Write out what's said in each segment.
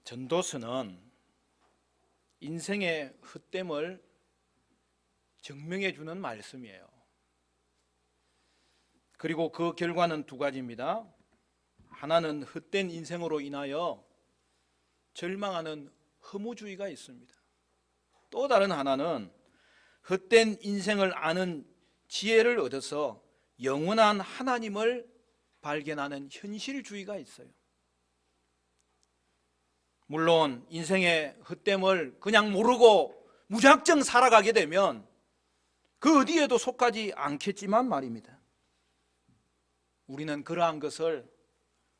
전도서는 인생의 헛됨을 증명해 주는 말씀이에요. 그리고 그 결과는 두 가지입니다. 하나는 헛된 인생으로 인하여 절망하는 허무주의가 있습니다. 또 다른 하나는 헛된 인생을 아는 지혜를 얻어서 영원한 하나님을 발견하는 현실주의가 있어요. 물론 인생의 헛됨을 그냥 모르고 무작정 살아가게 되면 그 어디에도 속하지 않겠지만 말입니다. 우리는 그러한 것을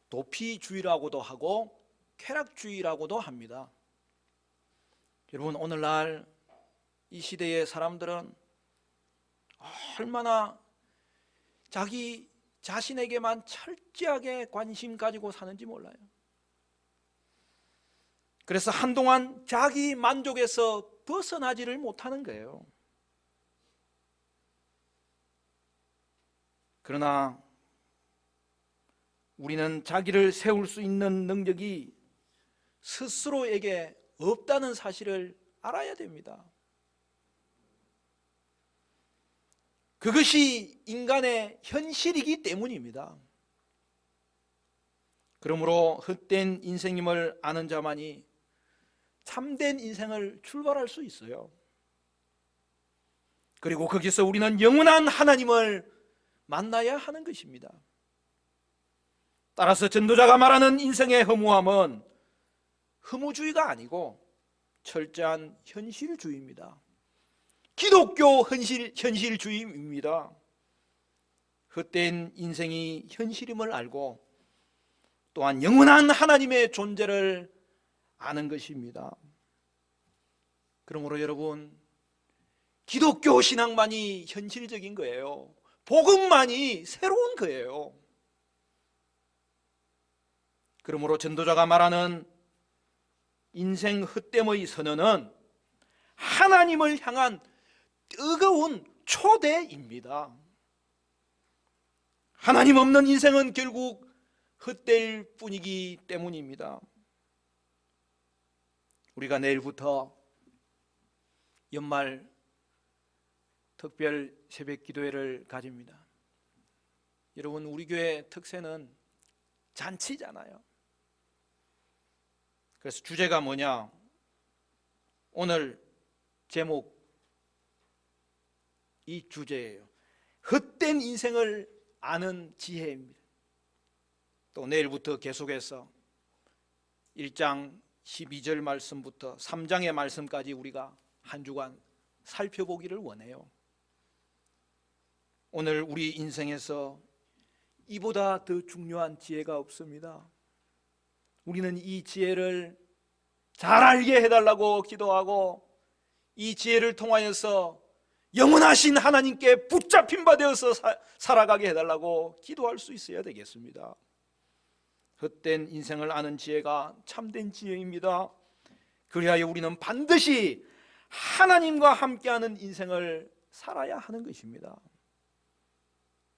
도피주의라고도 하고 쾌락주의라고도 합니다. 여러분, 오늘날 이 시대의 사람들은 얼마나 자기 자신에게만 철저하게 관심 가지고 사는지 몰라요. 그래서 한동안 자기 만족에서 벗어나지를 못하는 거예요. 그러나 우리는 자기를 세울 수 있는 능력이 스스로에게 없다는 사실을 알아야 됩니다. 그것이 인간의 현실이기 때문입니다. 그러므로 헛된 인생임을 아는 자만이 참된 인생을 출발할 수 있어요. 그리고 거기서 우리는 영원한 하나님을 만나야 하는 것입니다. 따라서 전도자가 말하는 인생의 허무함은 허무주의가 아니고 철저한 현실주의입니다. 기독교 현실주의입니다. 헛된 인생이 현실임을 알고 또한 영원한 하나님의 존재를 아는 것입니다. 그러므로 여러분, 기독교 신앙만이 현실적인 거예요. 복음만이 새로운 거예요. 그러므로 전도자가 말하는 인생 헛됨의 선언은 하나님을 향한 뜨거운 초대입니다. 하나님 없는 인생은 결국 헛될 뿐이기 때문입니다. 우리가 내일부터 연말 특별 새벽 기도회를 가집니다. 여러분, 우리 교회 특세는 잔치잖아요. 그래서 주제가 뭐냐? 오늘 제목 이 주제예요. 헛된 인생을 아는 지혜입니다. 또 내일부터 계속해서 1장 12절 말씀부터 3장의 말씀까지 우리가 한 주간 살펴보기를 원해요. 오늘 우리 인생에서 이보다 더 중요한 지혜가 없습니다. 우리는 이 지혜를 잘 알게 해달라고 기도하고 이 지혜를 통하여서 영원하신 하나님께 붙잡힌 바 되어서 살아가게 해달라고 기도할 수 있어야 되겠습니다. 헛된 인생을 아는 지혜가 참된 지혜입니다. 그리하여 우리는 반드시 하나님과 함께하는 인생을 살아야 하는 것입니다.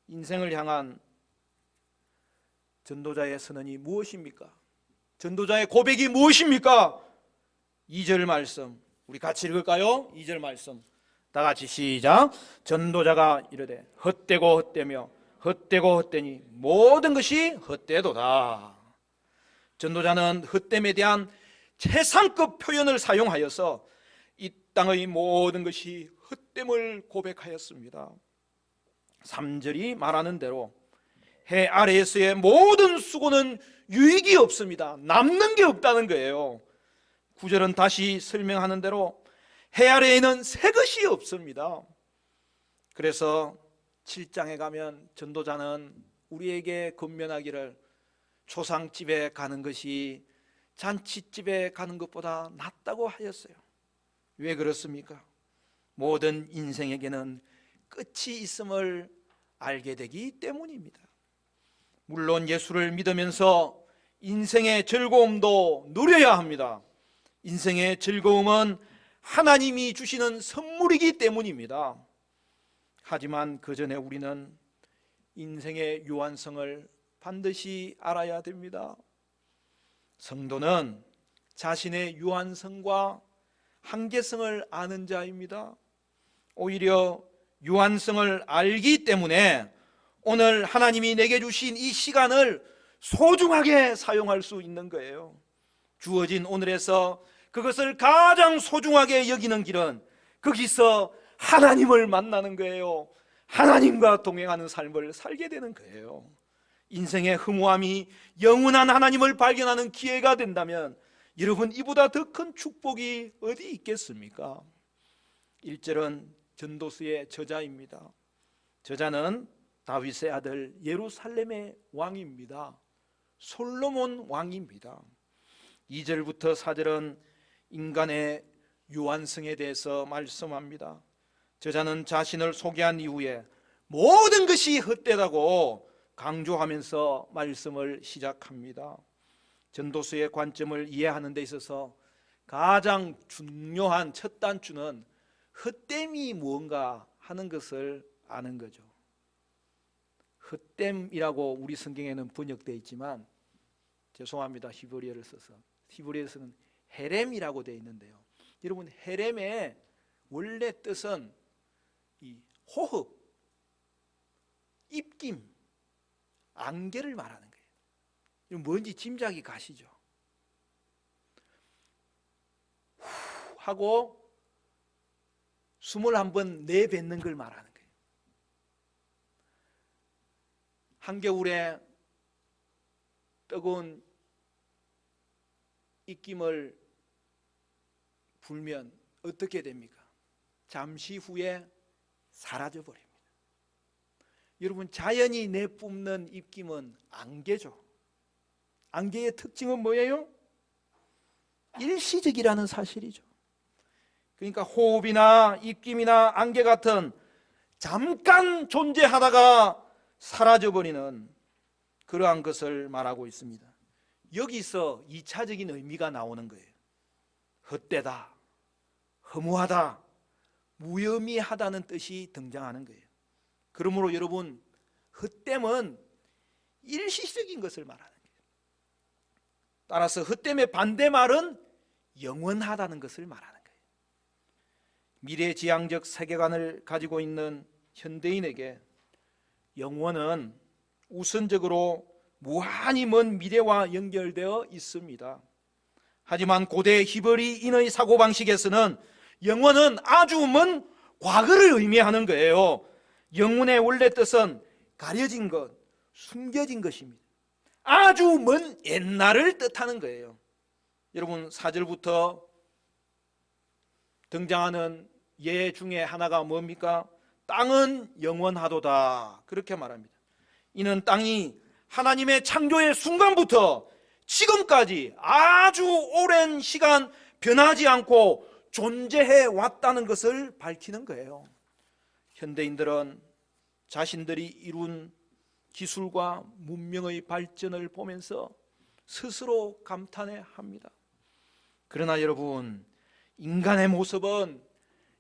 인생을 향한 전도자의 선언이 무엇입니까? 전도자의 고백이 무엇입니까? 2절 말씀 우리 같이 읽을까요? 2절 말씀 다 같이 시작. 전도자가 이르되 헛되고 헛되며 헛되고 헛되니 모든 것이 헛되도다. 전도자는 헛됨에 대한 최상급 표현을 사용하여서 이 땅의 모든 것이 헛됨을 고백하였습니다. 3절이 말하는 대로 해 아래에서의 모든 수고는 유익이 없습니다. 남는 게 없다는 거예요. 9절은 다시 설명하는 대로 해 아래에는 새 것이 없습니다. 그래서 7장에 가면 전도자는 우리에게 권면하기를 초상집에 가는 것이 잔치집에 가는 것보다 낫다고 하였어요. 왜 그렇습니까? 모든 인생에게는 끝이 있음을 알게 되기 때문입니다. 물론 예수를 믿으면서 인생의 즐거움도 누려야 합니다. 인생의 즐거움은 하나님이 주시는 선물이기 때문입니다. 하지만 그 전에 우리는 인생의 유한성을 반드시 알아야 됩니다. 성도는 자신의 유한성과 한계성을 아는 자입니다. 오히려 유한성을 알기 때문에 오늘 하나님이 내게 주신 이 시간을 소중하게 사용할 수 있는 거예요. 주어진 오늘에서 그것을 가장 소중하게 여기는 길은 거기서 하나님을 만나는 거예요. 하나님과 동행하는 삶을 살게 되는 거예요. 인생의 허무함이 영원한 하나님을 발견하는 기회가 된다면 여러분, 이보다 더 큰 축복이 어디 있겠습니까? 1절은 전도서의 저자입니다. 저자는 다윗의 아들 예루살렘의 왕입니다. 솔로몬 왕입니다. 2절부터 4절은 인간의 유한성에 대해서 말씀합니다. 저자는 자신을 소개한 이후에 모든 것이 헛되다고 강조하면서 말씀을 시작합니다. 전도서의 관점을 이해하는 데 있어서 가장 중요한 첫 단추는 헛됨이 무언가 하는 것을 아는 거죠. 헛됨이라고 우리 성경에는 번역되어 있지만, 죄송합니다, 히브리어를 써서, 히브리어에서는 헤렘이라고 되어 있는데요, 여러분, 헤렘의 원래 뜻은 이 호흡, 입김, 안개를 말하는 거예요. 이건 뭔지 짐작이 가시죠? 후 하고 숨을 한번 내뱉는 걸 말하는 거예요. 한겨울에 뜨거운 입김을 불면 어떻게 됩니까? 잠시 후에 사라져 버립니다. 여러분, 자연이 내뿜는 입김은 안개죠. 안개의 특징은 뭐예요? 일시적이라는 사실이죠. 그러니까 호흡이나 입김이나 안개 같은 잠깐 존재하다가 사라져버리는 그러한 것을 말하고 있습니다. 여기서 2차적인 의미가 나오는 거예요. 헛되다, 허무하다, 무의미하다는 뜻이 등장하는 거예요. 그러므로 여러분, 헛됨은 일시적인 것을 말하는 거예요. 따라서 헛됨의 반대말은 영원하다는 것을 말하는 거예요. 미래지향적 세계관을 가지고 있는 현대인에게 영원은 우선적으로 무한히 먼 미래와 연결되어 있습니다. 하지만 고대 히브리인의 사고방식에서는 영원은 아주 먼 과거를 의미하는 거예요. 영혼의 원래 뜻은 가려진 것, 숨겨진 것입니다. 아주 먼 옛날을 뜻하는 거예요. 여러분, 4절부터 등장하는 예 중에 하나가 뭡니까? 땅은 영원하도다, 그렇게 말합니다. 이는 땅이 하나님의 창조의 순간부터 지금까지 아주 오랜 시간 변하지 않고 존재해 왔다는 것을 밝히는 거예요. 현대인들은 자신들이 이룬 기술과 문명의 발전을 보면서 스스로 감탄해 합니다. 그러나 여러분, 인간의 모습은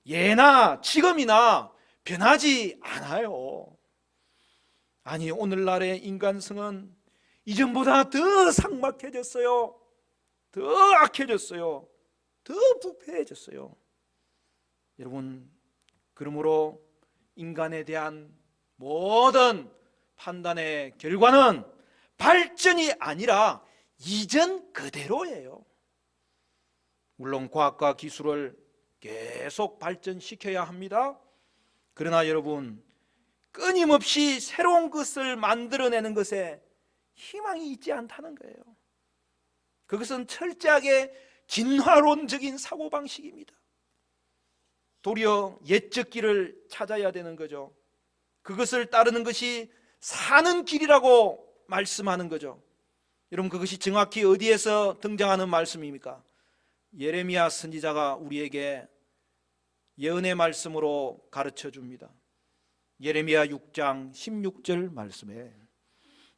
예나 지금이나 변하지 않아요. 아니, 오늘날의 인간성은 이전보다 더 삭막해졌어요. 더 악해졌어요. 더 부패해졌어요. 여러분, 그러므로 인간에 대한 모든 판단의 결과는 발전이 아니라 이전 그대로예요. 물론 과학과 기술을 계속 발전시켜야 합니다. 그러나 여러분, 끊임없이 새로운 것을 만들어내는 것에 희망이 있지 않다는 거예요. 그것은 철저하게 진화론적인 사고방식입니다. 도리어 옛적 길을 찾아야 되는 거죠. 그것을 따르는 것이 사는 길이라고 말씀하는 거죠. 여러분, 그것이 정확히 어디에서 등장하는 말씀입니까? 예레미야 선지자가 우리에게 예언의 말씀으로 가르쳐 줍니다. 예레미야 6장 16절 말씀에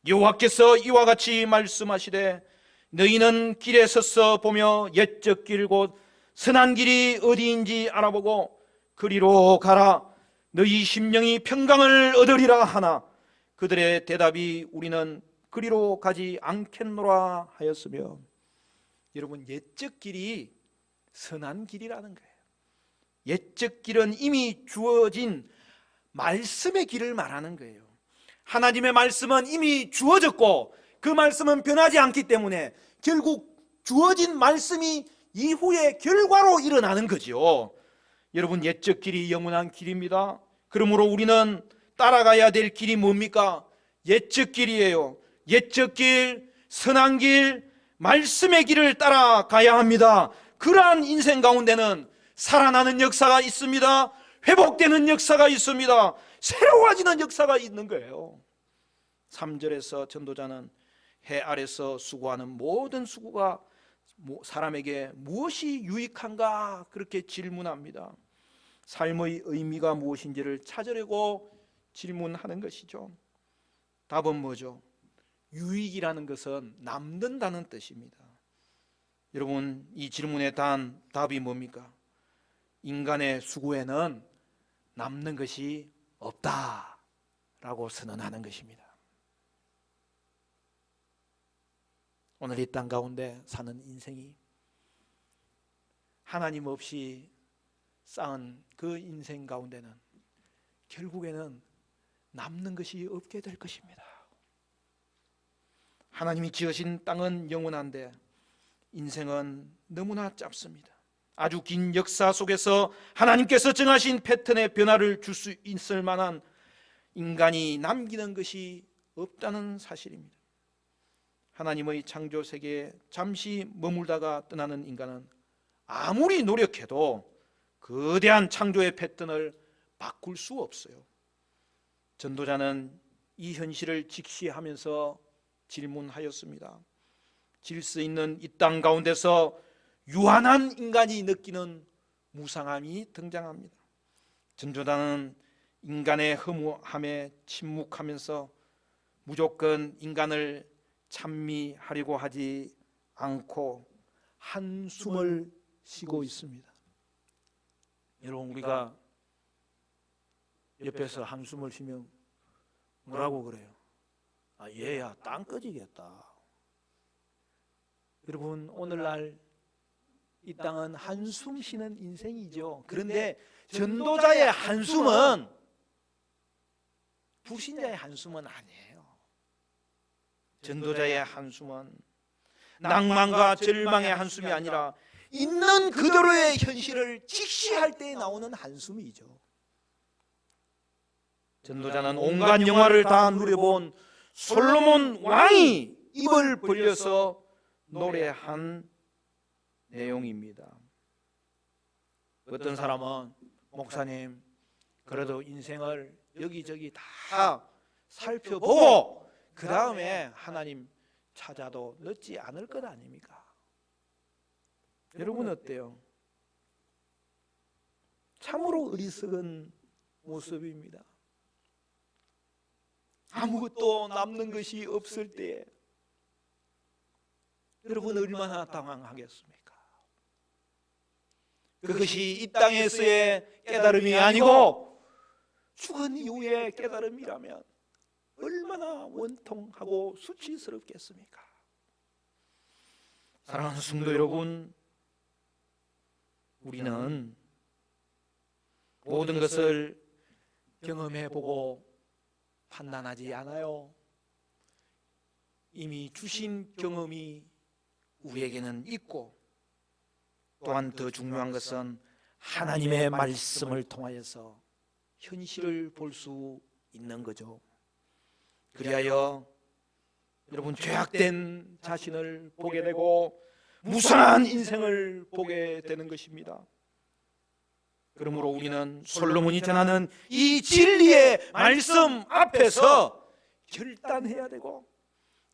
여호와께서 이와 같이 말씀하시되 너희는 길에 서서 보며 옛적 길 곧 선한 길이 어디인지 알아보고 그리로 가라. 너희 심령이 평강을 얻으리라 하나 그들의 대답이 우리는 그리로 가지 않겠노라 하였으며, 여러분, 옛적 길이 선한 길이라는 거예요. 옛적 길은 이미 주어진 말씀의 길을 말하는 거예요. 하나님의 말씀은 이미 주어졌고 그 말씀은 변하지 않기 때문에 결국 주어진 말씀이 이후의 결과로 일어나는 거죠. 여러분, 옛적 길이 영원한 길입니다. 그러므로 우리는 따라가야 될 길이 뭡니까? 옛적 길이에요. 옛적 길, 선한 길, 말씀의 길을 따라가야 합니다. 그러한 인생 가운데는 살아나는 역사가 있습니다. 회복되는 역사가 있습니다. 새로워지는 역사가 있는 거예요. 3절에서 전도자는 해 아래서 수고하는 모든 수고가 사람에게 무엇이 유익한가 그렇게 질문합니다. 삶의 의미가 무엇인지를 찾으려고 질문하는 것이죠. 답은 뭐죠? 유익이라는 것은 남는다는 뜻입니다. 여러분, 이 질문에 대한 답이 뭡니까? 인간의 수고에는 남는 것이 없다라고 선언하는 것입니다. 오늘 이 땅 가운데 사는 인생이 하나님 없이 쌓은 그 인생 가운데는 결국에는 남는 것이 없게 될 것입니다. 하나님이 지으신 땅은 영원한데 인생은 너무나 짧습니다. 아주 긴 역사 속에서 하나님께서 정하신 패턴의 변화를 줄 수 있을 만한 인간이 남기는 것이 없다는 사실입니다. 하나님의 창조 세계에 잠시 머물다가 떠나는 인간은 아무리 노력해도 거대한 창조의 패턴을 바꿀 수 없어요. 전도자는 이 현실을 직시하면서 질문하였습니다. 질서 있는 이 땅 가운데서 유한한 인간이 느끼는 무상함이 등장합니다. 전도자는 인간의 허무함에 침묵하면서 무조건 인간을 찬미하려고 하지 않고 한숨을 쉬고 있습니다. 여러분, 우리가 옆에서 한숨을 쉬면 뭐라고 그래요? 아, 얘야 땅 꺼지겠다. 여러분, 오늘날 이 땅은 한숨 쉬는 인생이죠. 그런데 전도자의 한숨은 불신자의 한숨은 아니에요. 전도자의 한숨은 낭만과 절망의 한숨이 아니라 있는 그대로의 현실을 직시할 때 나오는 한숨이죠. 전도자는 온갖 영화를 다 누려본 솔로몬 왕이 입을 벌려서 노래한 내용입니다. 어떤 사람은 목사님, 그래도 인생을 여기저기 다 살펴보고 그 다음에 하나님 찾아도 늦지 않을 것 아닙니까? 여러분 어때요? 참으로 어리석은 모습입니다. 아무것도 남는 것이 없을 때 여러분 얼마나 당황하겠습니까? 그것이 이 땅에서의 깨달음이 아니고 죽은 이후의 깨달음이라면 얼마나 원통하고 수치스럽겠습니까? 사랑하는 성도 여러분, 우리는 모든 것을 경험해보고 판단하지 않아요. 이미 주신 경험이 우리에게는 있고, 또한 더 중요한 것은 하나님의 말씀을 통하여서 현실을 볼 수 있는 거죠. 그리하여 여러분, 죄악된 자신을 보게 되고 무상한 인생을 보게 되는 것입니다. 그러므로 우리는 솔로몬이 전하는 이 진리의 말씀 앞에서 결단해야 되고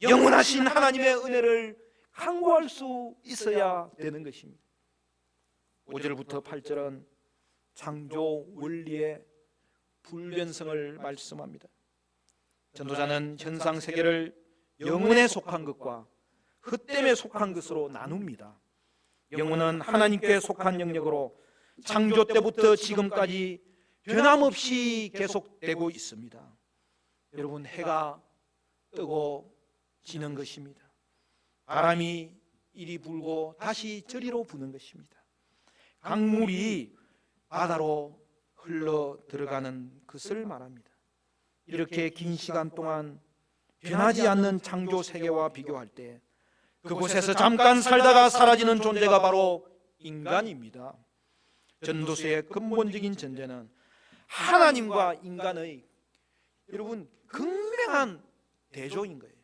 영원하신 하나님의 은혜를 간구할 수 있어야 되는 것입니다. 5절부터 8절은 창조 원리의 불변성을 말씀합니다. 전도자는 현상 세계를 영혼에 속한 것과 헛됨에 속한 것으로 나눕니다. 영혼은 하나님께 속한 영역으로 창조 때부터 지금까지 변함없이 계속되고 있습니다. 여러분, 해가 뜨고 지는 것입니다. 바람이 이리 불고 다시 저리로 부는 것입니다. 강물이 바다로 흘러 들어가는 것을 말합니다. 이렇게 긴 시간 동안 변하지 않는 창조 세계와 비교할 때 그곳에서 잠깐 살다가 사라지는 존재가 바로 인간입니다. 전도서의 근본적인 전제는 하나님과 인간의 여러분 극명한 대조인 거예요.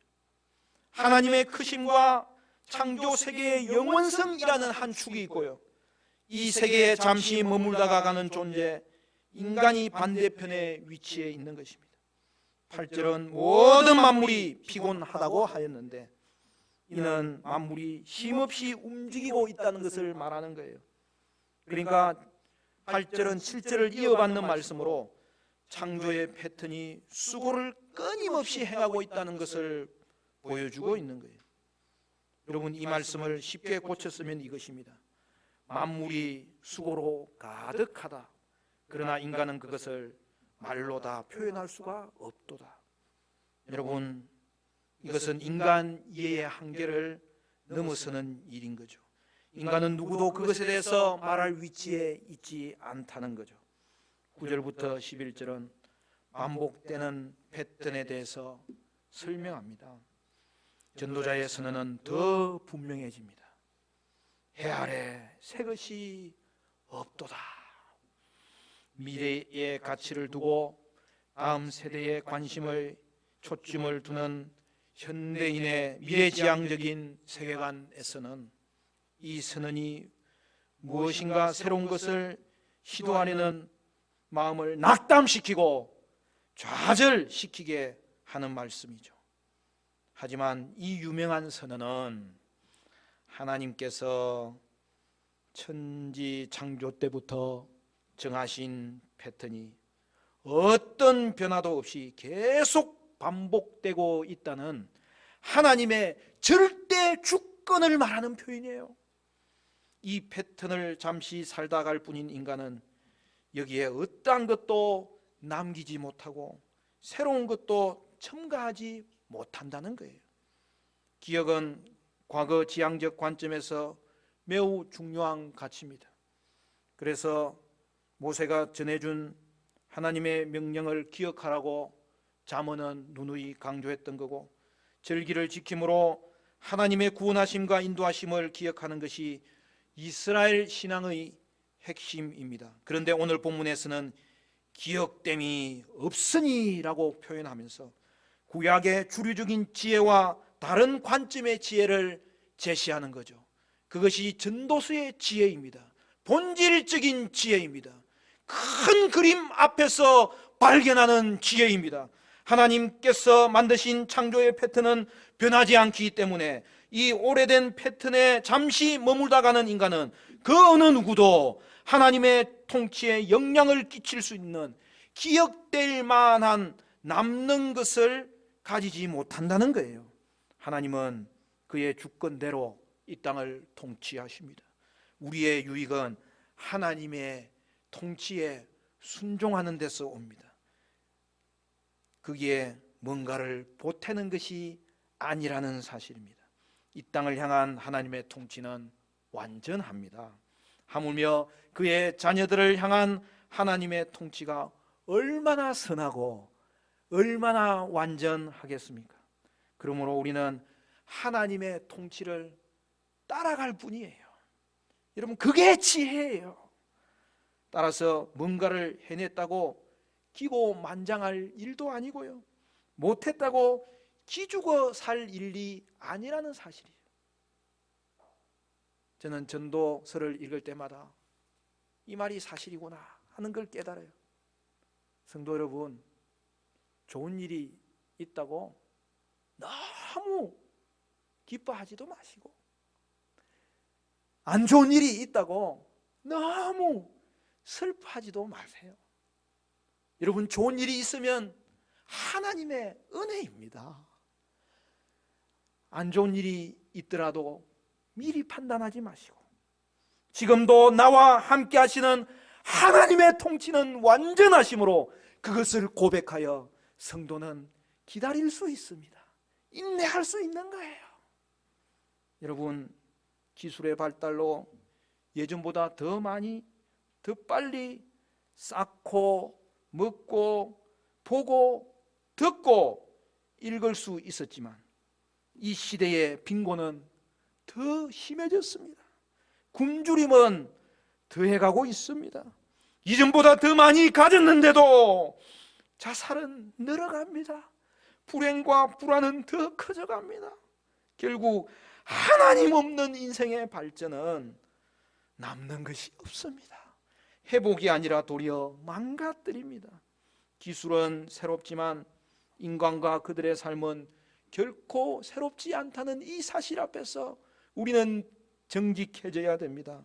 하나님의 크심과 창조 세계의 영원성이라는 한 축이 있고요, 이 세계에 잠시 머물다가 가는 존재 인간이 반대편에 위치해 있는 것입니다. 8절은 모든 만물이 피곤하다고 하였는데 이는 만물이 쉼없이 움직이고 있다는 것을 말하는 거예요. 그러니까 8절은 7절을 이어받는 말씀으로 창조의 패턴이 수고를 끊임없이 행하고 있다는 것을 보여주고 있는 거예요. 여러분, 이 말씀을 쉽게 고쳤으면 이것입니다. 만물이 수고로 가득하다. 그러나 인간은 그것을 말로 다 표현할 수가 없도다. 여러분, 이것은 인간 이해의 한계를 넘어서는 일인 거죠. 인간은 누구도 그것에 대해서 말할 위치에 있지 않다는 거죠. 9절부터 11절은 반복되는 패턴에 대해서 설명합니다. 전도자의 선언은 더 분명해집니다. 해 아래 새 것이 없도다. 미래의 가치를 두고 다음 세대의 관심을 초점을 두는 현대인의 미래지향적인 세계관에서는 이 선언이 무엇인가 새로운 것을 시도하려는 마음을 낙담시키고 좌절시키게 하는 말씀이죠. 하지만 이 유명한 선언은 하나님께서 천지 창조 때부터 정하신 패턴이 어떤 변화도 없이 계속 반복되고 있다는 하나님의 절대 주권을 말하는 표현이에요. 이 패턴을 잠시 살다 갈 뿐인 인간은 여기에 어떠한 것도 남기지 못하고 새로운 것도 첨가하지 못한다는 거예요. 기억은 과거 지향적 관점에서 매우 중요한 가치입니다. 그래서 모세가 전해준 하나님의 명령을 기억하라고 잠언은 누누이 강조했던 거고, 절기를 지킴으로 하나님의 구원하심과 인도하심을 기억하는 것이 이스라엘 신앙의 핵심입니다. 그런데 오늘 본문에서는 기억됨이 없으니라고 표현하면서 구약의 주류적인 지혜와 다른 관점의 지혜를 제시하는 거죠. 그것이 전도서의 지혜입니다. 본질적인 지혜입니다. 큰 그림 앞에서 발견하는 지혜입니다. 하나님께서 만드신 창조의 패턴은 변하지 않기 때문에 이 오래된 패턴에 잠시 머물다 가는 인간은 그 어느 누구도 하나님의 통치에 영향을 끼칠 수 있는 기억될 만한 남는 것을 가지지 못한다는 거예요. 하나님은 그의 주권대로 이 땅을 통치하십니다. 우리의 유익은 하나님의 통치에 순종하는 데서 옵니다. 거기에 뭔가를 보태는 것이 아니라는 사실입니다. 이 땅을 향한 하나님의 통치는 완전합니다. 하물며 그의 자녀들을 향한 하나님의 통치가 얼마나 선하고 얼마나 완전하겠습니까? 그러므로 우리는 하나님의 통치를 따라갈 뿐이에요. 여러분, 그게 지혜예요. 따라서 뭔가를 해냈다고 기고만장할 일도 아니고요, 못했다고 기죽어 살 일이 아니라는 사실이에요. 저는 전도서를 읽을 때마다 이 말이 사실이구나 하는 걸 깨달아요. 성도 여러분, 좋은 일이 있다고 너무 기뻐하지도 마시고, 안 좋은 일이 있다고 너무 슬퍼하지도 마세요. 여러분, 좋은 일이 있으면 하나님의 은혜입니다. 안 좋은 일이 있더라도 미리 판단하지 마시고, 지금도 나와 함께 하시는 하나님의 통치는 완전하심으로 그것을 고백하여 성도는 기다릴 수 있습니다. 인내할 수 있는 거예요. 여러분, 기술의 발달로 예전보다 더 많이, 더 빨리 쌓고 먹고 보고 듣고 읽을 수 있었지만 이 시대의 빈곤은 더 심해졌습니다. 굶주림은 더해가고 있습니다. 이전보다 더 많이 가졌는데도 자살은 늘어갑니다. 불행과 불안은 더 커져갑니다. 결국 하나님 없는 인생의 발전은 남는 것이 없습니다. 회복이 아니라 도리어 망가뜨립니다. 기술은 새롭지만 인간과 그들의 삶은 결코 새롭지 않다는 이 사실 앞에서 우리는 정직해져야 됩니다.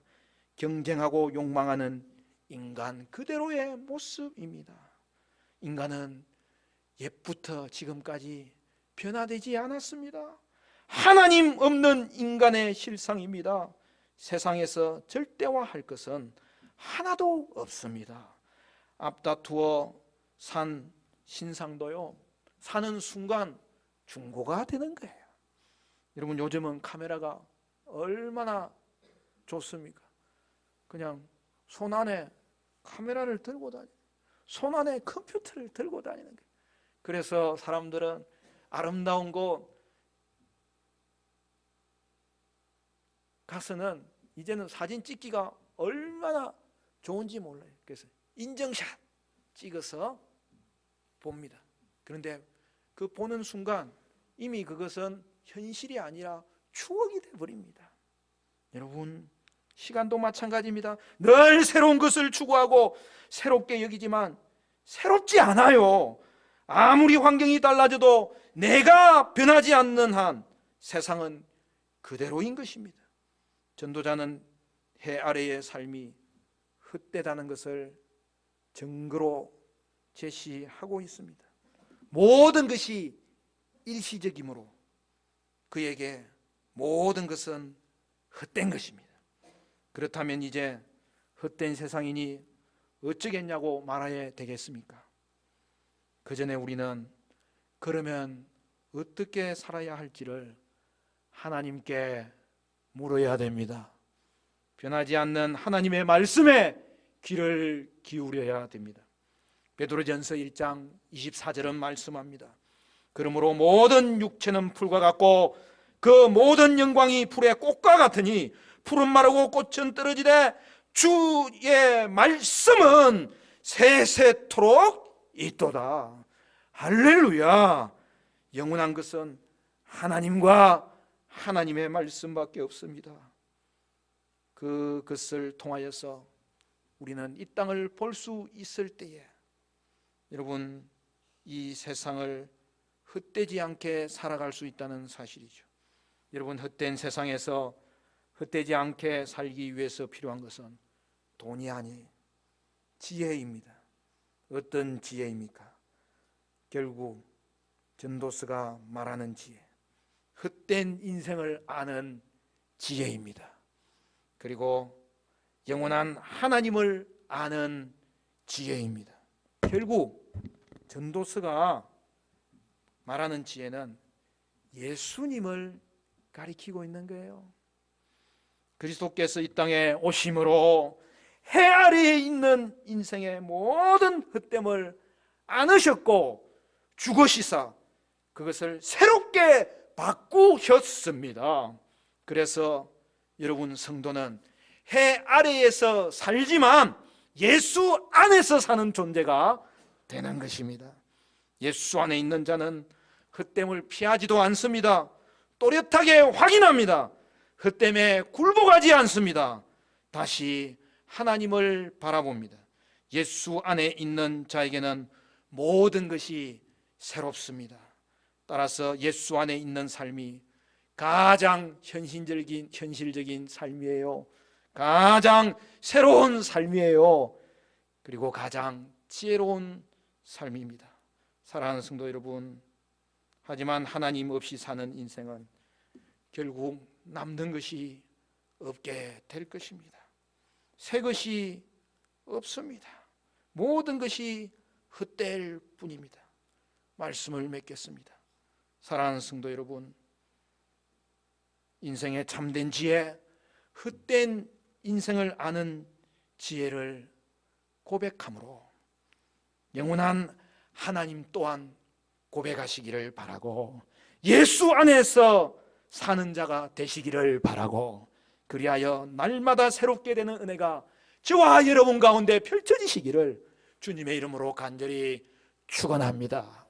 경쟁하고 욕망하는 인간 그대로의 모습입니다. 인간은 옛부터 지금까지 변화되지 않았습니다. 하나님 없는 인간의 실상입니다. 세상에서 절대화할 것은 하나도 없습니다. 앞다투어 산 신상도요, 사는 순간 중고가 되는 거예요. 여러분, 요즘은 카메라가 얼마나 좋습니까? 그냥 손 안에 카메라를 들고 다니는, 손 안에 컴퓨터를 들고 다니는 거예요. 그래서 사람들은 아름다운 곳 가서는 이제는 사진 찍기가 얼마나 좋은지 몰라요. 그래서 인증샷 찍어서 봅니다. 그런데 그 보는 순간 이미 그것은 현실이 아니라 추억이 되어버립니다. 여러분, 시간도 마찬가지입니다. 늘 새로운 것을 추구하고 새롭게 여기지만 새롭지 않아요. 아무리 환경이 달라져도 내가 변하지 않는 한 세상은 그대로인 것입니다. 전도자는 해 아래의 삶이 헛되다는 것을 증거로 제시하고 있습니다. 모든 것이 일시적이므로 그에게 모든 것은 헛된 것입니다. 그렇다면 이제 헛된 세상이니 어쩌겠냐고 말해야 되겠습니까? 그 전에 우리는 그러면 어떻게 살아야 할지를 하나님께 물어야 됩니다. 변하지 않는 하나님의 말씀에 귀를 기울여야 됩니다. 베드로전서 1장 24절은 말씀합니다. 그러므로 모든 육체는 풀과 같고 그 모든 영광이 풀의 꽃과 같으니 풀은 마르고 꽃은 떨어지되 주의 말씀은 세세토록 있도다. 할렐루야. 영원한 것은 하나님과 하나님의 말씀밖에 없습니다. 그것을 통하여서 우리는 이 땅을 볼 수 있을 때에 여러분, 이 세상을 헛되지 않게 살아갈 수 있다는 사실이죠. 여러분, 헛된 세상에서 헛되지 않게 살기 위해서 필요한 것은 돈이 아니 지혜입니다. 어떤 지혜입니까? 결국 전도서가 말하는 지혜, 헛된 인생을 아는 지혜입니다. 그리고 영원한 하나님을 아는 지혜입니다. 결국 전도서가 말하는 지혜는 예수님을 가리키고 있는 거예요. 그리스도께서 이 땅에 오심으로 해 아래에 있는 인생의 모든 헛됨을 안으셨고 죽으시사 그것을 새롭게 바꾸셨습니다. 그래서 여러분, 성도는 해 아래에서 살지만 예수 안에서 사는 존재가 되는 것입니다. 예수 안에 있는 자는 헛됨을 피하지도 않습니다. 또렷하게 확인합니다. 헛됨에 굴복하지 않습니다. 다시 하나님을 바라봅니다. 예수 안에 있는 자에게는 모든 것이 새롭습니다. 따라서 예수 안에 있는 삶이 가장 현실적인 삶이에요. 가장 새로운 삶이에요. 그리고 가장 지혜로운 삶입니다. 사랑하는 성도 여러분, 하지만 하나님 없이 사는 인생은 결국 남는 것이 없게 될 것입니다. 새 것이 없습니다. 모든 것이 헛될 뿐입니다. 말씀을 맺겠습니다. 사랑하는 성도 여러분, 인생의 참된 지혜, 헛된 인생을 아는 지혜를 고백함으로 영원한 하나님 또한 고백하시기를 바라고, 예수 안에서 사는 자가 되시기를 바라고, 그리하여 날마다 새롭게 되는 은혜가 저와 여러분 가운데 펼쳐지시기를 주님의 이름으로 간절히 축원합니다.